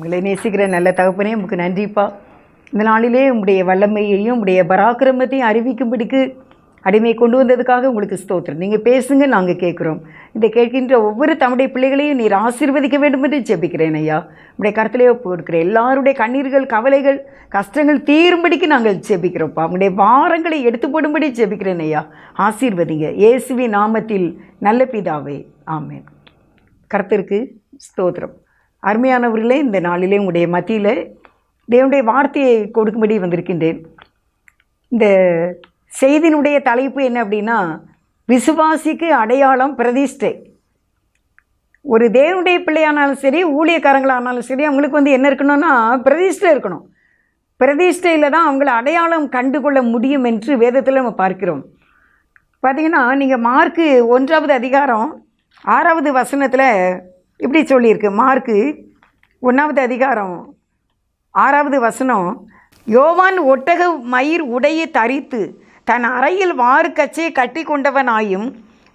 உங்களை நேசிக்கிற நல்ல தகப்பனே, உங்களுக்கு நன்றிப்பா. இந்த நாளிலே உங்களுடைய வல்லமையையும் உங்களுடைய பராக்கிரமத்தையும் அறிவிக்கும்படிக்கு அடிமை கொண்டு வந்ததுக்காக உங்களுக்கு ஸ்தோத்திரம். நீங்கள் பேசுங்க, நாங்கள் கேட்குறோம். இந்த கேட்கின்ற ஒவ்வொரு தம்முடைய பிள்ளைகளையும் நீர் ஆசீர்வதிக்க வேண்டும் என்று ஜெபிக்கிறேன் ஐயா. உங்களுடைய கருத்திலேயே போடுக்கிறேன். எல்லாருடைய கண்ணீர்கள், கவலைகள், கஷ்டங்கள் தீரும்படிக்கு நாங்கள் ஜெபிக்கிறோம்ப்பா. உங்களுடைய பாரங்களை எடுத்து போடும்படி ஜெபிக்கிறேன் ஐயா. ஆசீர்வதிங்க இயேசுவின் நாமத்தில் நல்ல பிதாவே, ஆமென். கர்த்தருக்கு ஸ்தோத்திரம். அருமையானவர்களே, இந்த நாளிலே உங்களுடைய மத்தியில் தேவனுடைய வார்த்தையை கொடுக்கும்படி வந்திருக்கின்றேன். இந்த செய்தியினுடைய தலைப்பு என்ன அப்படின்னா, விசுவாசிக்கு அடையாளம் பிரதிஷ்டை. ஒரு தேவனுடைய பிள்ளையானாலும் சரி, ஊழியக்காரங்களானாலும் சரி, அவங்களுக்கு என்ன இருக்கணும்னா பிரதிஷ்டை இருக்கணும். பிரதிஷ்டையில் தான் அவங்கள அடையாளம் கண்டுகொள்ள முடியும் என்று வேதத்தில் நம்ம பார்க்கிறோம். பார்த்திங்கன்னா, நீங்கள் மார்க்கு 1வது அதிகாரம் 6வது வசனத்தில் இப்படி சொல்லியிருக்கு. மார்க்கு 1வது அதிகாரம் 6வது வசனம், யோவான் ஒட்டக மயிர் உடையை தரித்து தன் அறையில் வாறுக்கச்சையை கட்டி கொண்டவனாயும்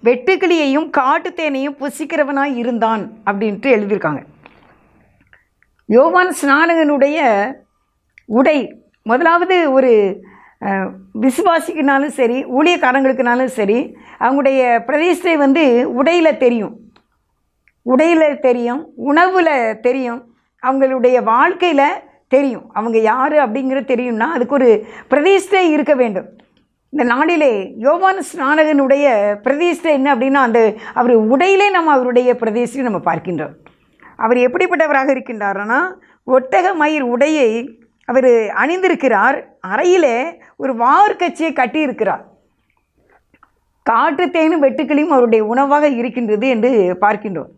வெட்டுக்கிளியையும் காட்டுத்தேனையும் புசிக்கிறவனாய் இருந்தான் அப்படின்ட்டு எழுதியிருக்காங்க. யோவான் ஸ்நானகனுடைய உடை முதலாவது ஒரு விசுவாசிக்குனாலும் சரி, ஊழியக்காரங்களுக்குனாலும் சரி, அவங்களுடைய பிரதிஷ்டை உடையில் தெரியும். உடையில் தெரியும், உணவில் தெரியும், அவங்களுடைய வாழ்க்கையில் தெரியும். அவங்க யார் அப்படிங்கிறது தெரியும்னா அதுக்கு ஒரு பிரதிஷ்டை இருக்க வேண்டும். இந்த நாளிலே யோவான் ஸ்நானகனுடைய பிரதிஷ்டை என்ன அப்படின்னா, அவர் உடையிலே நம்ம அவருடைய பிரதிஷ்டை நம்ம பார்க்கின்றோம். அவர் எப்படிப்பட்டவராக இருக்கின்றார்னா, ஒட்டக மயிர் உடையை அவர் அணிந்திருக்கிறார். அறையிலே ஒரு வார்க்கச்சையை கட்டியிருக்கிறார். காட்டுத்தேனும் வெட்டுக்கிளியும் அவருடைய உணவாக இருக்கின்றது என்று பார்க்கின்றோம்.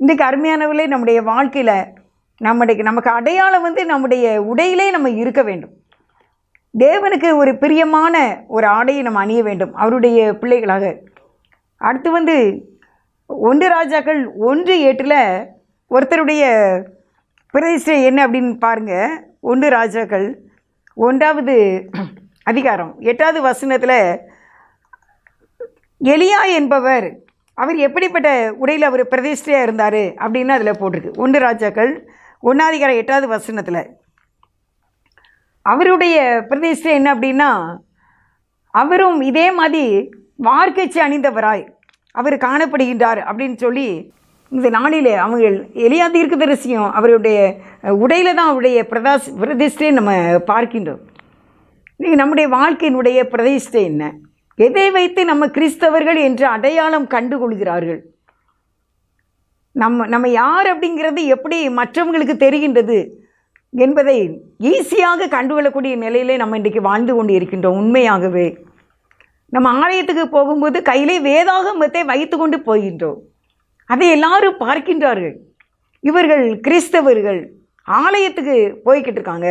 இன்றைக்கு அருமையானவர்களே, நம்முடைய வாழ்க்கையில் நமக்கு அடையாளம் நம்முடைய உடையிலே நம்ம இருக்க வேண்டும். தேவனுக்கு ஒரு பிரியமான ஒரு ஆடையை நம்ம அணிய வேண்டும் அவருடைய பிள்ளைகளாக. அடுத்து 1 ராஜாக்கள் 1:8 ஒருத்தருடைய பிரதிஷ்டை என்ன அப்படின்னு பாருங்கள். 1 ராஜாக்கள் 1வது அதிகாரம் 8வது வசனத்தில், எலியா என்பவர் அவர் எப்படிப்பட்ட உடையில் அவர் பிரதிஷ்டையாக இருந்தார் அப்படின்னு அதில் போட்டிருக்கு. 1 ராஜாக்கள் 1 அதிகாரம் 8வது வசனத்தில் அவருடைய பிரதிஷ்டை என்ன அப்படின்னா, அவரும் இதே மாதிரி வார்க்கச்சை அணிந்தவராய் அவர் காணப்படுகின்றார் அப்படின்னு சொல்லி இந்த நாளில் அவங்க எலியா தீர்க்கதரிசியும் அவருடைய உடையில் தான் அவருடைய பிரதிஷ்டையை நம்ம பார்க்கின்றோம். இன்றைக்கி நம்முடைய வாழ்க்கையினுடைய பிரதிஷ்டை என்ன? எதை வைத்து நம்ம கிறிஸ்தவர்கள் என்று அடையாளம் கண்டுகொள்கிறார்கள்? நம்ம யார் அப்படிங்கிறது எப்படி மற்றவங்களுக்கு தெரிகின்றது என்பதை ஈஸியாக கண்டுகொள்ளக்கூடிய நிலையிலே நம்ம இன்றைக்கு வாழ்ந்து கொண்டு இருக்கின்றோம். உண்மையாகவே நம்ம ஆலயத்துக்கு போகும்போது கையிலே வேதாகமத்தை வைத்து கொண்டு போகின்றோம். அதை எல்லாரும் பார்க்கின்றார்கள். இவர்கள் கிறிஸ்தவர்கள் ஆலயத்துக்கு போய்கிட்டு இருக்காங்க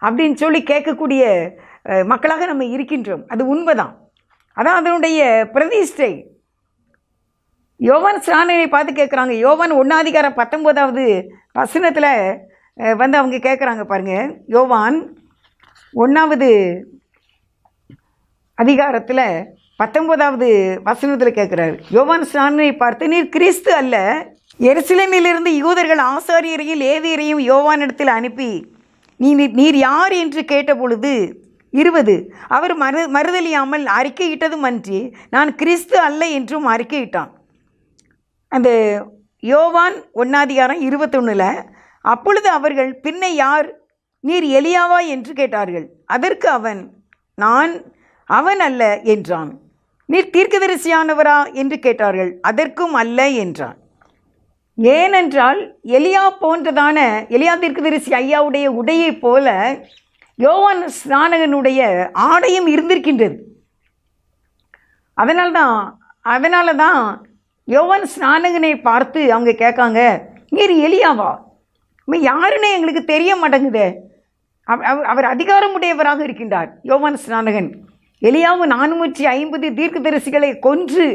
அப்படின்னு சொல்லி கேட்கக்கூடிய மக்களாக நம்ம இருக்கின்றோம். அது உண்மைதான். அதான் அதனுடைய பிரதிஷ்டை. யோவான் ஸ்நானனை பார்த்து கேட்குறாங்க. யோவான் 1 அதிகாரம் 19வது வசனத்தில் அவங்க கேட்குறாங்க பாருங்கள். யோவான் 1வது அதிகாரத்தில் 19வது வசனத்தில் கேட்குறாரு. யோவான் ஸ்நானனை பார்த்து, நீர் கிறிஸ்து அல்ல, எருசலேமிலிருந்து யூதர்கள் ஆசாரியரையும் லேவியரையும் யோவானிடத்தில் அனுப்பி நீர் யார் என்று கேட்டபொழுது 20 அவர் மறுதலியாமல் அறிக்கையிட்டதும் அன்றி நான் கிறிஸ்து அல்ல என்றும் அறிக்கையிட்டான். அந்த யோவான் 1 அதிகாரம் 21 அப்பொழுது அவர்கள், பின்ன யார், நீர் எலியாவா என்று கேட்டார்கள். அதற்கு அவன் அல்ல என்றான். நீர் தீர்க்கதரிசியானவரா என்று கேட்டார்கள். அதற்கும் அல்ல என்றான். ஏனென்றால் எலியா போன்றதான எலியா தீர்க்கதரிசி ஐயாவுடைய உடையை போல யோவான் ஸ்நானகனுடைய ஆடையும் இருந்திருக்கின்றது. அதனால தான் யோவான் ஸ்நானகனை பார்த்து அவங்க கேட்காங்க, நீர் எலியாவா? யாருன்னே எங்களுக்கு தெரிய மாட்டேங்குதே. அவர் அதிகாரமுடையவராக இருக்கின்றார் யோவான் ஸ்நானகன். எலியாவு 450 தீர்க்கதரிசிகளை கொன்று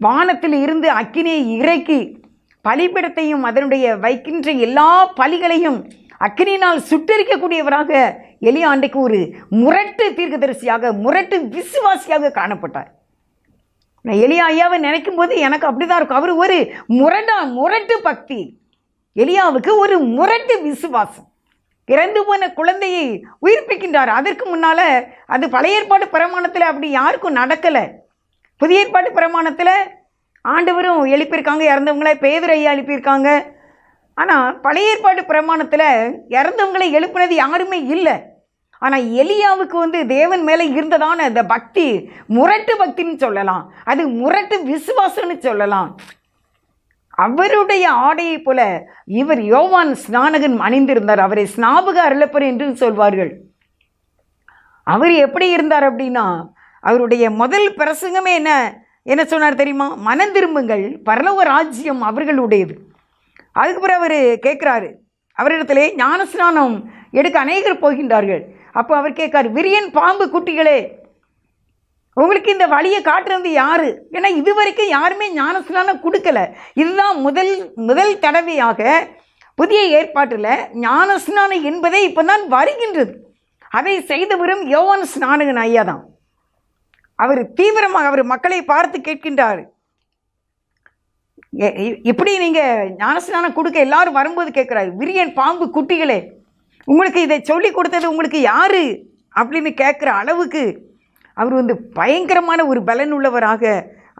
வானத்தில் இருந்து அக்கினியை இறக்கி பலிபீடத்தையும் அதனுடைய வைக்கின்ற எல்லா பலிகளையும் அக்கினியினால் சுட்டரிக்கக்கூடியவராக எலியா அன்றைக்கு ஒரு முரட்டு தீர்க்கதரிசியாக, முரட்டு விசுவாசியாக காணப்பட்டார். நான் எலியா ஐயாவை நினைக்கும் போது எனக்கு அப்படி தான் இருக்கும். அவர் ஒரு முரட்டு பக்தி. எலியாவுக்கு ஒரு முரட்டு விசுவாசம். இறந்து போன குழந்தையை உயிர்ப்பிக்கின்றார். அதற்கு முன்னால அது பழைய ஏற்பாடு பிரமாணத்தில் அப்படி யாருக்கும் நடக்கலை. புதிய ஏற்பாட்டு பிரமாணத்தில் ஆண்டவரும் எழுப்பியிருக்காங்க இறந்தவங்களை, பேதுரு ஐயா எழுப்பியிருக்காங்க. ஆனால் பழைய ஏற்பாட்டு பிரமாணத்தில் இறந்தவங்களை எழுப்பினது யாருமே இல்லை. ஆனால் எலியாவுக்கு தேவன் மேலே இருந்ததான அந்த பக்தி முரட்டு பக்தின்னு சொல்லலாம், அது முரட்டு விசுவாசம்னு சொல்லலாம். அவருடைய ஆடையை போல இவர் யோவான் ஸ்நானகன் அணிந்திருந்தார். அவரை ஸ்நாபக அருளப்பர் என்று சொல்வார்கள். அவர் எப்படி இருந்தார் அப்படின்னா, அவருடைய முதல் பிரசங்கமே என்ன சொன்னார் தெரியுமா? மனம் திரும்புங்கள், பரலோக ராஜ்யம் அவர்களுடையது. அதுக்கு பிறகு அவர் கேட்குறாரு, அவரிடத்திலே ஞானஸ்நானம் எடுக்க அநேகர் போகின்றார்கள். அப்போ அவர் கேட்காரு, விரியன் பாம்பு குட்டிகளே, உங்களுக்கு இந்த வழியை காட்டுறது யாரு? ஏன்னா இதுவரைக்கும் யாருமே ஞானஸ்நானம் கொடுக்கல. இதுதான் முதல் தடவையாக புதிய ஏற்பாட்டில் ஞானஸ்நானம் என்பதே இப்போ தான் வருகின்றது. அதை செய்தவரும் யோவான் ஸ்நானகன் ஐயா தான். அவர் தீவிரமாக அவர் மக்களை பார்த்து கேட்கின்றார், இப்படி நீங்கள் ஞானஸ்நானம் கொடுக்க எல்லாரும் வரும்போது கேட்குறாரு, விரியன் பாம்பு குட்டிகளே, உங்களுக்கு இதை சொல்லி கொடுத்தது உங்களுக்கு யாரு அப்படின்னு கேட்குற அளவுக்கு அவர் பயங்கரமான ஒரு பலன் உள்ளவராக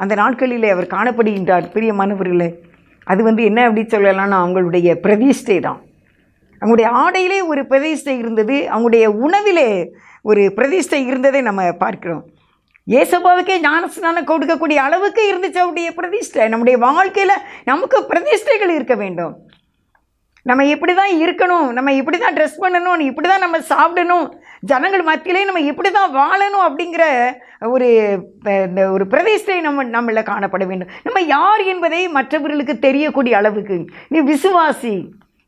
அந்த நாட்களிலே அவர் காணப்படுகின்றார். பிரியமானவர்களே, அது என்ன அப்படி சொல்லலாம்னா அவங்களுடைய பிரதிஷ்டை தான். அவங்களுடைய ஆடையிலே ஒரு பிரதிஷ்டை இருந்தது, அவங்களுடைய உணவிலே ஒரு பிரதிஷ்டை இருந்ததை நம்ம பார்க்கிறோம். இயேசுபாவுக்கே ஞானஸ்நானம் கொடுக்கக்கூடிய அளவுக்கு இருந்துச்சு அவருடைய பிரதிஷ்டை. நம்முடைய வாழ்க்கையில் நமக்கு பிரதிஷ்டைகள் இருக்க வேண்டும். நம்ம இப்படி தான் இருக்கணும், நம்ம இப்படி தான் ட்ரெஸ் பண்ணணும், இப்படி தான் நம்ம சாப்பிடணும், ஜனங்கள் மத்தியிலே நம்ம இப்படி தான் வாழணும் அப்படிங்கிற ஒரு பிரதிஷ்டை நம்மள காணப்பட வேண்டும். நம்ம யார் என்பதை மற்றவர்களுக்கு தெரியக்கூடிய அளவுக்கு, நீ விசுவாசி,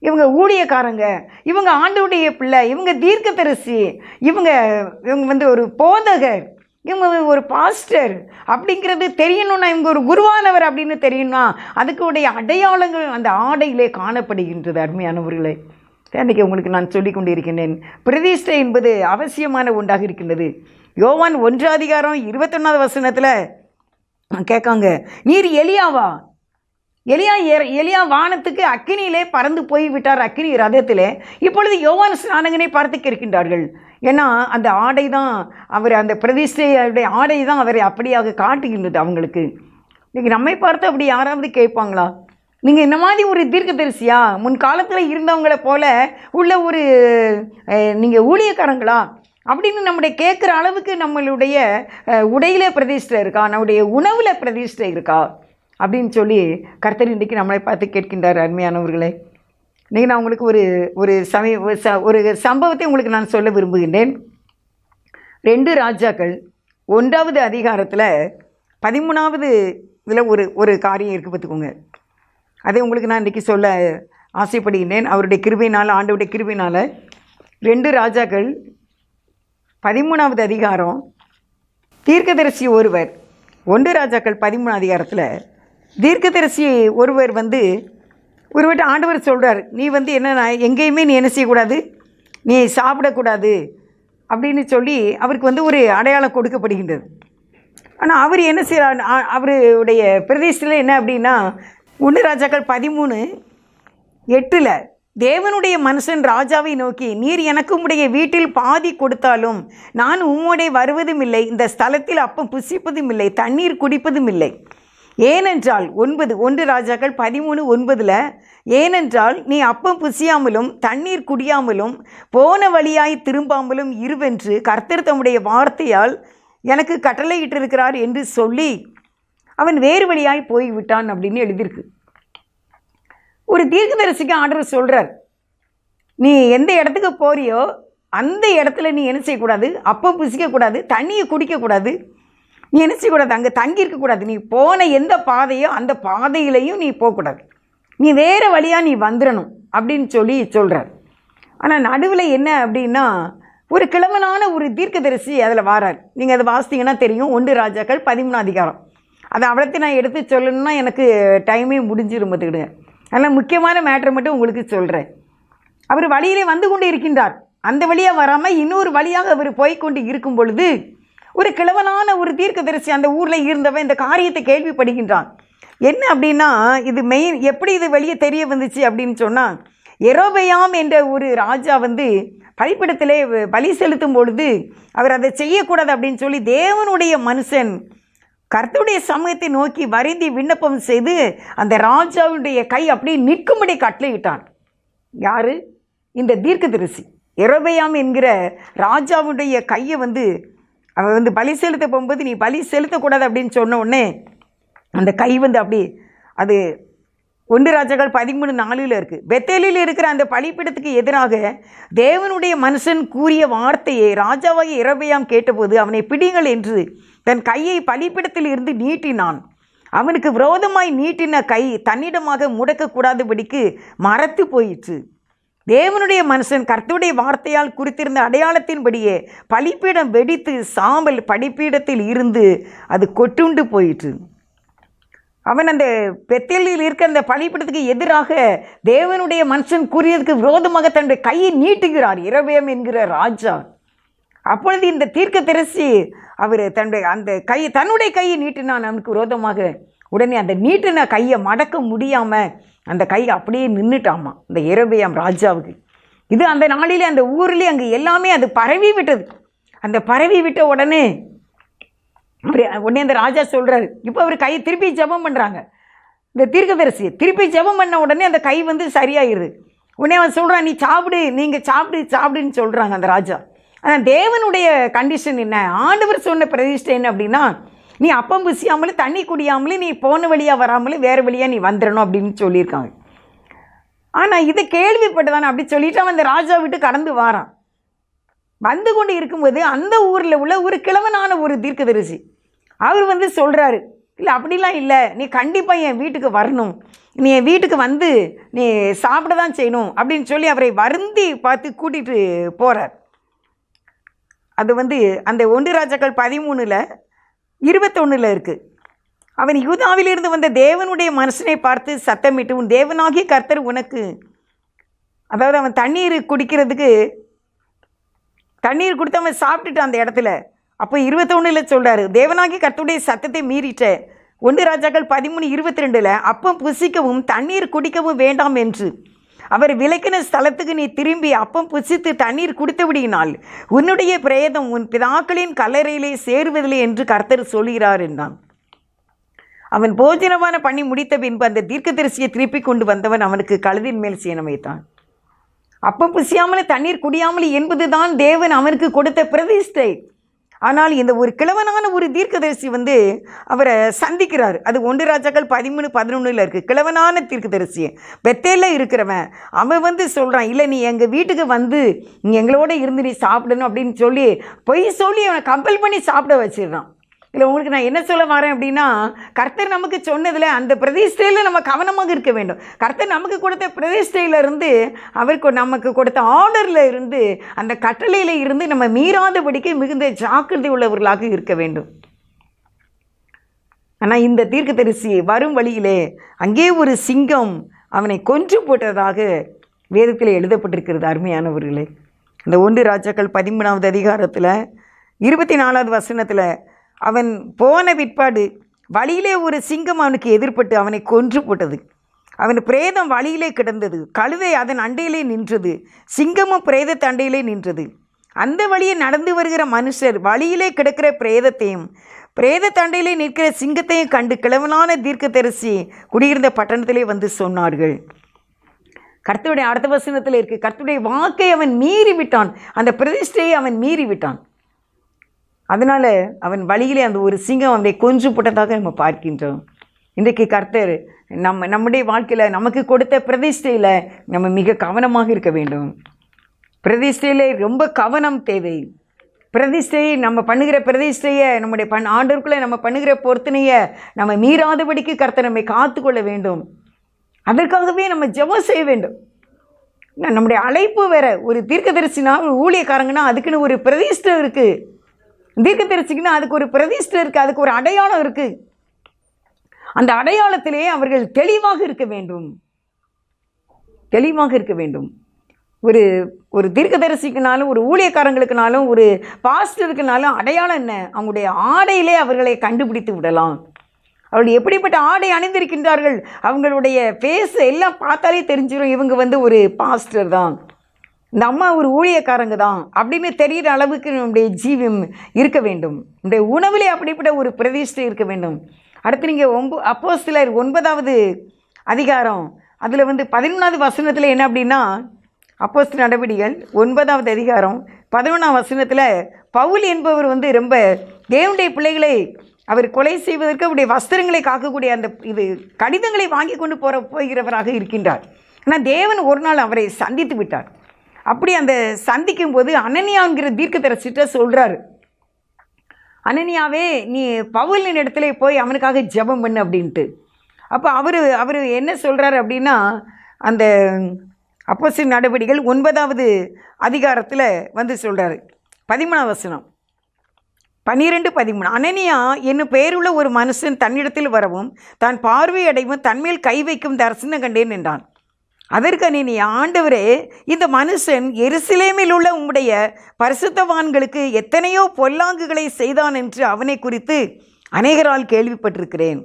இவங்க ஊழியக்காரங்க, இவங்க ஆண்டவருடைய பிள்ளை, இவங்க தீர்க்கதரிசி, இவங்க ஒரு போதகர், இவங்க ஒரு பாஸ்டர் அப்படிங்கிறது தெரியணும்னா, இவங்க ஒரு குருவானவர் அப்படின்னு தெரியணும்னா அதுக்குடைய அடையாளங்கள் அந்த ஆடையிலே காணப்படுகின்றது. அருமையானவர்களே, இன்றைக்கி உங்களுக்கு நான் சொல்லிக் கொண்டிருக்கின்றேன், பிரதிஷ்டை என்பது அவசியமான ஒன்றாக இருக்கின்றது. யோவான் 1:21 கேட்காங்க, நீர் எலியாவா? எலியா வானத்துக்கு அக்கினியிலே பறந்து போய் விட்டார், அக்கினி ரதத்திலே. இப்பொழுது யோவான் ஸ்நானகனை பார்த்து கேட்கின்றார்கள். ஏன்னா அந்த ஆடை தான் அவர், அந்த பிரதிஷ்டையுடைய ஆடை தான் அவரை அப்படியாக காட்டுகின்றது அவங்களுக்கு. இன்றைக்கி நம்மை பார்த்து அப்படி யாராவது கேட்பாங்களா? நீங்கள் இந்த மாதிரி ஒரு தீர்க்கதரிசியா, முன்காலத்தில் இருந்தவங்களை போல உள்ள ஒரு நீங்கள் ஊழியக்காரங்களா அப்படின்னு நம்முடைய கேட்குற அளவுக்கு நம்மளுடைய உடையிலே பிரதிஷ்டை இருக்கா, நம்முடைய உணவில் பிரதிஷ்டை இருக்கா அப்படின்னு சொல்லி கர்த்தர் இன்றைக்கு நம்மளை பார்த்து கேட்கின்றார். அருமையானவர்களே, இன்றைக்கி நான் உங்களுக்கு ஒரு சம்பவத்தை உங்களுக்கு நான் சொல்ல விரும்புகின்றேன். 2 ராஜாக்கள் 1வது அதிகாரத்தில் 13வது இதில் ஒரு காரியம் இருக்குது, பார்த்துக்கோங்க. அதை உங்களுக்கு நான் இன்றைக்கி சொல்ல ஆசைப்படுகின்றேன். அவருடைய கிருபையினால், ஆண்டவருடைய கிருபையினால். 2 ராஜாக்கள் 13வது அதிகாரம், தீர்க்கதரிசி ஒருவர். 1 ராஜாக்கள் 13 அதிகாரத்தில் தீர்க்கதரிசி ஒருவர் ஒருவர்கிட்ட ஆண்டவர் சொல்கிறார், நீ என்ன எங்கேயுமே நீ என்ன செய்யக்கூடாது, நீ சாப்பிடக்கூடாது அப்படின்னு சொல்லி அவருக்கு ஒரு அடையாளம் கொடுக்கப்படுகின்றது. ஆனால் அவர் என்ன செய்கிறார், அவருடைய பிரதேசத்தில் என்ன அப்படின்னா 1 ராஜாக்கள் 13:8 தேவனுடைய மனுஷன் ராஜாவை நோக்கி, நீர் எனக்கு உம்முடைய வீட்டில் பாதி கொடுத்தாலும் நான் உம்முடைய வருவதும் இல்லை, இந்த ஸ்தலத்தில் அப்பம் புசிப்பதும் இல்லை, தண்ணீர் குடிப்பதும் இல்லை. ஏனென்றால் 1 ராஜாக்கள் 13:9 ஏனென்றால் நீ அப்பம் புசியாமலும் தண்ணீர் குடியாமலும் போன வழியாய் திரும்பாமலும் இருவென்று கர்த்தர் தம்முடைய வார்த்தையால் எனக்கு கட்டளையிட்டிருக்கிறார் என்று சொல்லி அவன் வேறு வழியாய் போய்விட்டான் அப்படின்னு எழுதியிருக்கு. ஒரு தீர்க்கதரிசிக்கு ஆண்டவர் சொல்கிறார், நீ எந்த இடத்துக்கு போறியோ அந்த இடத்துல நீ என்ன செய்யக்கூடாது, அப்பம் புசிக்கக்கூடாது, தண்ணியை குடிக்கக்கூடாது, நீ என்ன செய்யக்கூடாது, அங்கே தங்கியிருக்கக்கூடாது, நீ போன எந்த பாதையோ அந்த பாதையிலையும் நீ போகக்கூடாது, நீ வேறு வழியாக நீ வந்துடணும் அப்படின்னு சொல்கிறார். ஆனால் நடுவில் என்ன அப்படின்னா ஒரு கிழவனான ஒரு தீர்க்கதரிசி அதில் வாரார். நீங்கள் அதை வாசித்தீங்கன்னா தெரியும். 1 ராஜாக்கள் 13 அதிகாரம். அதை அவ்வளோத்தையும் நான் எடுத்து சொல்லணும்னா எனக்கு டைமே முடிஞ்சிரும் பார்த்துக்கிடுங்க. அதனால் முக்கியமான மேட்ரை மட்டும் உங்களுக்கு சொல்கிறேன். அவர் வழியிலே வந்து கொண்டு இருக்கின்றார். அந்த வழியாக வராமல் இன்னொரு வழியாக அவர் போய்கொண்டு இருக்கும் பொழுது ஒரு கிழவனான ஒரு தீர்க்கதரிசி அந்த ஊரில் இருந்தவன் இந்த காரியத்தை கேள்விப்படுகின்றான். என்ன அப்படின்னா, இது மெயின் எப்படி இது வெளியே தெரிய வந்துச்சு அப்படின்னு சொன்னால், யெரொபெயாம் என்ற ஒரு ராஜா வந்து பலிபீடத்திலே பலி செலுத்தும் பொழுது அவர் அதை செய்யக்கூடாது அப்படின்னு சொல்லி தேவனுடைய மனுஷன் கர்த்தருடைய சமூகத்தை நோக்கி வருந்தி விண்ணப்பம் செய்து அந்த ராஜாவுடைய கை அப்படியே நிற்கும்படி கட்டளையிட்டான். யாரு? இந்த தீர்க்கதரிசி யெரொபெயாம் என்கிற ராஜாவுடைய கையை வந்து அவன் வந்து பலி செலுத்த போகும்போது நீ பலி செலுத்தக்கூடாது அப்படின்னு சொன்ன உடனே அந்த கை வந்து அப்படி அது 1 ராஜாக்கள் 13:4 இருக்குது. பெத்தேலில் இருக்கிற அந்த பலிபீடத்துக்கு எதிராக தேவனுடைய மனுஷன் கூறிய வார்த்தையை ராஜாவாகிய யெரொபெயாம் கேட்டபோது அவனை பிடிங்கள் என்று தன் கையை பலிபீடத்தில் இருந்து நீட்டினான். அவனுக்கு விரோதமாய் நீட்டின கை தன்னிடமாக முடக்கக்கூடாதபடிக்கு மரத்து போயிற்று. தேவனுடைய மனுஷன் கர்த்தருடைய வார்த்தையால் குறித்திருந்த அடையாளத்தின்படியே பலிபீடம் வெடித்து சாம்பல் பலிபீடத்தில் இருந்து அது கொட்டுண்டு போயிற்று. அவன் அந்த பெத்தேலில் இருக்கிற அந்த பலிபீடத்துக்கு எதிராக தேவனுடைய மனுஷன் கூறியதுக்கு விரோதமாக தன்னுடைய கையை நீட்டுகிறார் யெரொபெயாம் என்கிற ராஜா. அப்பொழுது இந்த தீர்க்கதரிசி அவர் தன்னுடைய கையை நீட்டினான் அவனுக்கு விரோதமாக. உடனே அந்த நீட்டின கையை மடக்க முடியாமல் அந்த கை அப்படியே நின்றுட்டாமா இந்த யெரொபெயாம் ராஜாவுக்கு. இது அந்த நாளிலே அந்த ஊரிலே அங்கே எல்லாமே அது பரவி விட்டது. அந்த பரவி விட்ட உடனே அந்த ராஜா சொல்கிறாரு. இப்போ அவர் கை திருப்பி ஜெபம் பண்ணுறாங்க. இந்த தீர்க்கதரிசி திருப்பி ஜெபம் பண்ண உடனே அந்த கை வந்து சரியாயிருது. உடனே அவன் சொல்கிறான், நீ சாப்பிடு, நீங்கள் சாப்பிடுன்னு சொல்கிறாங்க அந்த ராஜா. ஆனால் தேவனுடைய கண்டிஷன் என்ன? ஆண்டவர் சொன்ன பிரதிஷ்டை என்ன அப்படின்னா, நீ அப்பம் புசியாமலும் தண்ணி குடியாமலும் நீ போன வழியாக வராமலும் வேறு வழியாக நீ வந்துடணும் அப்படின்னு சொல்லியிருக்காங்க. ஆனால் இதை கேள்விப்பட்டதானே அப்படி சொல்லிட்டு அவன் அந்த ராஜா விட்டு கடந்து வாரான். வந்து கொண்டு இருக்கும்போது அந்த ஊரில் உள்ள ஒரு கிழவனான ஒரு தீர்க்கதரிசி அவர் வந்து சொல்கிறாரு, இல்லை அப்படிலாம் இல்லை, நீ கண்டிப்பாக என் வீட்டுக்கு வரணும், நீ என் வீட்டுக்கு வந்து நீ சாப்பிட தான் செய்யணும் அப்படின்னு சொல்லி அவரை வருந்தி பார்த்து கூட்டிகிட்டு போகிறார். அது வந்து அந்த 1 ராஜாக்கள் 13:21 இருக்குது. அவன் யூதாவிலிருந்து வந்த தேவனுடைய மனுஷனை பார்த்து சத்தமிட்டு, உன் தேவனாகிய கர்த்தர் உனக்கு, அதாவது அவன் தண்ணீர் குடிக்கிறதுக்கு தண்ணீர் கொடுத்து அவன் சாப்பிட்டுட்டு அந்த இடத்துல அப்போ 21 சொல்கிறாரு, தேவனாகிய கர்த்தருடைய சத்தத்தை மீறிட்ட. 1 ராஜாக்கள் 13:22 அப்பம் புசிக்கவும் தண்ணீர் குடிக்கவும் வேண்டாம் என்று அவர் விலக்கின ஸ்தலத்துக்கு நீ திரும்பி அப்பம் புசித்து தண்ணீர் குடித்தபடியினால் உன்னுடைய பிரேதம் உன் பிதாக்களின் கல்லறையிலே சேருவதில்லை என்று கர்த்தர் சொல்கிறார் என்றான். அவன் போஜனமான பண்ணி முடித்த பின்பு அந்த தீர்க்கதரிசியை திருப்பி கொண்டு வந்தவன் அவனுக்கு கழுதின் மேல் சேணம் வைத்தான். அப்பம் புசியாமல் தண்ணீர் குடியாமல் என்பதுதான் தேவன் அவனுக்கு கொடுத்த பிரதிஷ்டை. ஆனால் இந்த ஒரு கிழவனான ஒரு தீர்க்கதரிசி வந்து அவரை சந்திக்கிறார். அது 1 ராஜாக்கள் 13:11 இருக்குது. கிழவனான தீர்க்கதரிசி பெத்தேலில் இருக்கிறவன் அவன் வந்து சொல்கிறான், இல்லை நீ எங்கள் வீட்டுக்கு வந்து நீ எங்களோட இருந்து நீ சாப்பிடணும் அப்படின்னு சொல்லி பொய் சொல்லி அவனை கம்பல் பண்ணி சாப்பிட வச்சிடுறான். இல்லை உங்களுக்கு நான் என்ன சொல்ல வரேன் அப்படின்னா, கர்த்தர் நமக்கு சொன்னதில் அந்த பிரதிஷ்டையில் நம்ம கவனமாக இருக்க வேண்டும். கர்த்தர் நமக்கு கொடுத்த பிரதிஷ்டையிலிருந்து அவருக்கு நமக்கு கொடுத்த ஆர்டரில் இருந்து அந்த கட்டளையில் இருந்து நம்ம மீறாதபடிக்கு மிகுந்த ஜாக்கிரதை உள்ளவர்களாக இருக்க வேண்டும். ஆனால் இந்த தீர்க்கதரிசி வரும் வழியிலே அங்கே ஒரு சிங்கம் அவனை கொன்று போட்டதாக வேதத்தில் எழுதப்பட்டிருக்கிறது. அருமையானவர்களே, இந்த 1 ராஜாக்கள் 13வது அதிகாரத்தில் 24வது வசனத்தில் அவன் போன பிற்பாடு வழியிலே ஒரு சிங்கம் அவனுக்கு எதிர்பட்டு அவனை கொன்று போட்டது. அவன் பிரேதம் வழியிலே கிடந்தது. கழுதை அதன் அண்டையிலே நின்றது. சிங்கமும் பிரேத தண்டையிலே நின்றது. அந்த வழியை நடந்து வருகிற மனுஷர் வழியிலே கிடக்கிற பிரேதத்தையும் பிரேத தண்டையிலே நிற்கிற சிங்கத்தையும் கண்டு கிழவனான தீர்க்கதரிசி குடியிருந்த பட்டணத்திலே வந்து சொன்னார்கள். கர்த்தருடைய அடுத்த வசனத்தில் இருக்குது, கர்த்தருடைய வாக்கை அவன் மீறி விட்டான், அந்த பிரதிஷ்டையை அவன் மீறி விட்டான். அதனால் அவன் வழியிலே அந்த ஒரு சிங்கம் அவனை கொன்று போட்டதாக நம்ம பார்க்கின்றோம். இன்றைக்கு கர்த்தர் நம்முடைய வாழ்க்கையில் நமக்கு கொடுத்த பிரதிஷ்டையில் நம்ம மிக கவனமாக இருக்க வேண்டும். பிரதிஷ்டையில் ரொம்ப கவனம் தேவை. பிரதிஷ்டையை நம்ம பண்ணுகிற பிரதிஷ்டையை நம்முடைய ஆண்டவருக்குள்ளே நம்ம பண்ணுகிற பொருத்தனையை நம்ம மீறாதபடிக்கு கர்த்தர் நம்மை காத்துக்கொள்ள வேண்டும். அதற்காகவே நம்ம ஜெபம் செய்ய வேண்டும். நம்முடைய அழைப்பு வேறு. ஒரு தீர்க்கதரிசினா ஒரு ஊழியக்காரங்கன்னா அதுக்குன்னு ஒரு பிரதிஷ்டை இருக்குது. தீர்க்கதரிசிக்குன்னா அதுக்கு ஒரு பிரதிஷ்டை இருக்குது, அதுக்கு ஒரு அடையாளம் இருக்குது. அந்த அடையாளத்திலே அவர்கள் தெளிவாக இருக்க வேண்டும். தெளிவாக இருக்க வேண்டும். ஒரு தீர்க்கதரிசிக்குனாலும் ஒரு ஊழியக்காரங்களுக்குனாலும் ஒரு பாஸ்டருக்குனாலும் அடையாளம் என்ன? அவங்களுடைய ஆடையிலே அவர்களை கண்டுபிடித்து விடலாம். அவர்கள் எப்படிப்பட்ட ஆடை அணிந்திருக்கின்றார்கள், அவங்களுடைய ஃபேஸ் எல்லாம் பார்த்தாலே தெரிஞ்சிடும் இவங்க ஒரு பாஸ்டர் தான், இந்த அம்மா ஒரு ஊழியக்காரங்க தான் அப்படின்னு தெரிகிற அளவுக்கு நம்முடைய ஜீவியம் இருக்க வேண்டும். நம்முடைய உணவிலே அப்படிப்பட்ட ஒரு பிரதிஷ்டை இருக்க வேண்டும். அடுத்து நீங்கள் அப்போஸ்தலர் 9வது அதிகாரம் அதில் 11வது வசனத்தில் என்ன அப்படின்னா, அப்போஸ்தலர் நடவடிக்கைகள் 9வது அதிகாரம் 11ஆம் வசனத்தில் பவுல் என்பவர் ரொம்ப தேவனுடைய பிள்ளைகளை அவர் கொலை செய்வதற்கு அவருடைய வஸ்திரங்களை காக்கக்கூடிய அந்த கடிதங்களை வாங்கி கொண்டு போகிறவராக இருக்கின்றார். ஆனால் தேவன் ஒரு நாள் அவரை சந்தித்து விட்டார். அப்படி அந்த சந்திக்கும் போது அனனியாங்கிற தீர்க்கதரிசிட்ட சொல்கிறாரு, அனனியாவே நீ பவுலின் இடத்துல போய் அவனுக்காக ஜெபம் பண்ணு அப்படின்ட்டு. அப்போ அவர் என்ன சொல்கிறாரு அப்படின்னா, அந்த அப்போஸ்தலர் நடவடிக்கைகள் 9வது அதிகாரத்தில் சொல்கிறாரு 13ஆம் வசனம் 12-13. அனனியா என்னும் பெயருள்ள ஒரு மனுஷன் தன்னிடத்தில் வரவும் தான் பார்வையடைவும் தன்மேல் கை வைக்கும் தரிசனம் கண்டேன் என்றான். அதற்கு அனனியா, ஆண்டவரே, இந்த மனுஷன் எருசலேமில் உள்ள உம்முடைய பரிசுத்தவான்களுக்கு எத்தனையோ பொல்லாங்குகளை செய்தான் என்று அவனை குறித்து அநேகரால் கேள்விப்பட்டிருக்கிறேன்.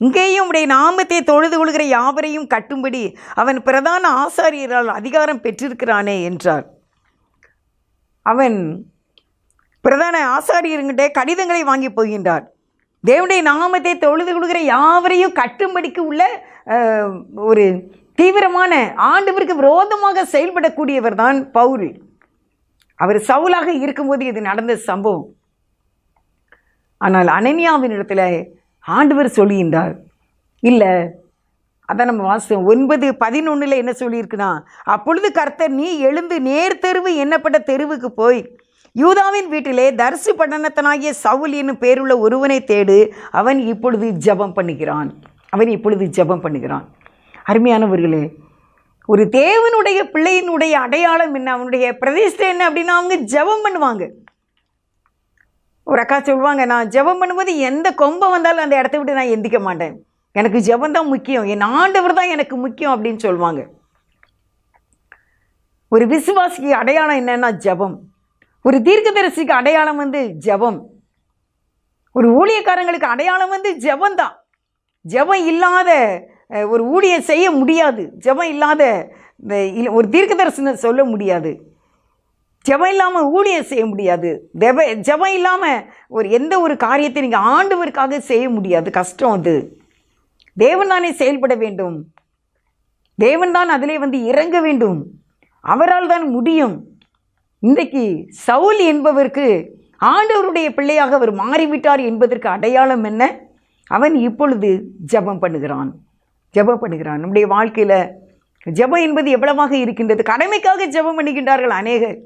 இங்கேயும் உம்முடைய நாமத்தை தொழுது கொள்கிற யாவரையும் கட்டும்படி அவன் பிரதான ஆசாரியரால் அதிகாரம் பெற்றிருக்கிறானே என்றார். அவன் பிரதான ஆசாரியர்கிட்ட கடிதங்களை வாங்கி போகின்றார். தேவனுடைய நாமத்தை தொழுது கொள்கிற யாவரையும் கட்டும்படிக்கு உள்ள ஒரு தீவிரமான ஆண்டவருக்கு விரோதமாக செயல்படக்கூடியவர் தான் பவுல். அவர் சவுலாக இருக்கும்போது இது நடந்த சம்பவம். ஆனால் அனனியாவின் இடத்துல ஆண்டவர் சொல்லுகின்றார், இல்லை, அதான் நம்ம வாசம் 9:11 என்ன சொல்லியிருக்குன்னா, அப்பொழுது கர்த்தர், நீ எழுந்து நேர் தெருவு எண்ணப்பட்ட தெருவுக்கு போய் யூதாவின் வீட்டிலே தரிசு பட்டணத்தனாகிய சவுல் என்னும் பேருள்ள ஒருவனை தேடு, அவன் இப்பொழுது ஜெபம் பண்ணுகிறான். அருமையானவர்களே, ஒரு தேவனுடைய பிள்ளையினுடைய அடையாளம் என்ன, அவனுடைய பிரதிஷ்டை என்ன அப்படின்னா, அவங்க ஜெபம் பண்ணுவாங்க. ஒரு அக்கா சொல்லுவாங்க, நான் ஜெபம் பண்ணும்போது எந்த கொம்பை வந்தாலும் அந்த இடத்த விட்டு நான் எந்திக்க மாட்டேன், எனக்கு ஜெபம் தான் முக்கியம், என் ஆண்டவர் தான் எனக்கு முக்கியம் அப்படின்னு சொல்லுவாங்க. ஒரு விசுவாசிக்கு அடையாளம் என்னன்னா ஜெபம். ஒரு தீர்க்கதரிசிக்கு அடையாளம் ஜெபம். ஒரு ஊழியக்காரங்களுக்கு அடையாளம் ஜெபம் தான். ஜெபம் இல்லாத ஒரு ஊழியம் செய்ய முடியாது. ஜெபம் இல்லாத ஒரு தீர்க்கதரிசனம் சொல்ல முடியாது. ஜெபம் இல்லாமல் ஊழியம் செய்ய முடியாது. ஜெபம் இல்லாமல் எந்த ஒரு காரியத்தை நீங்கள் ஆண்டவருக்காக செய்ய முடியாது. கஷ்டம் அது. தேவன் தானே செயல்பட வேண்டும். தேவன் தான் அதிலே இறங்க வேண்டும். அவரால் தான் முடியும். இன்றைக்கு சவுல் என்பவருக்கு ஆண்டவருடைய பிள்ளையாக அவர் மாறிவிட்டார் என்பதற்கு அடையாளம் என்ன? அவன் இப்பொழுது ஜெபம் பண்ணுகிறான். நம்முடைய வாழ்க்கையில் ஜெபம் என்பது எவ்வளவாக இருக்கின்றது. கடமைக்காக ஜெபம் பண்ணுகின்றார்கள் அநேகர்.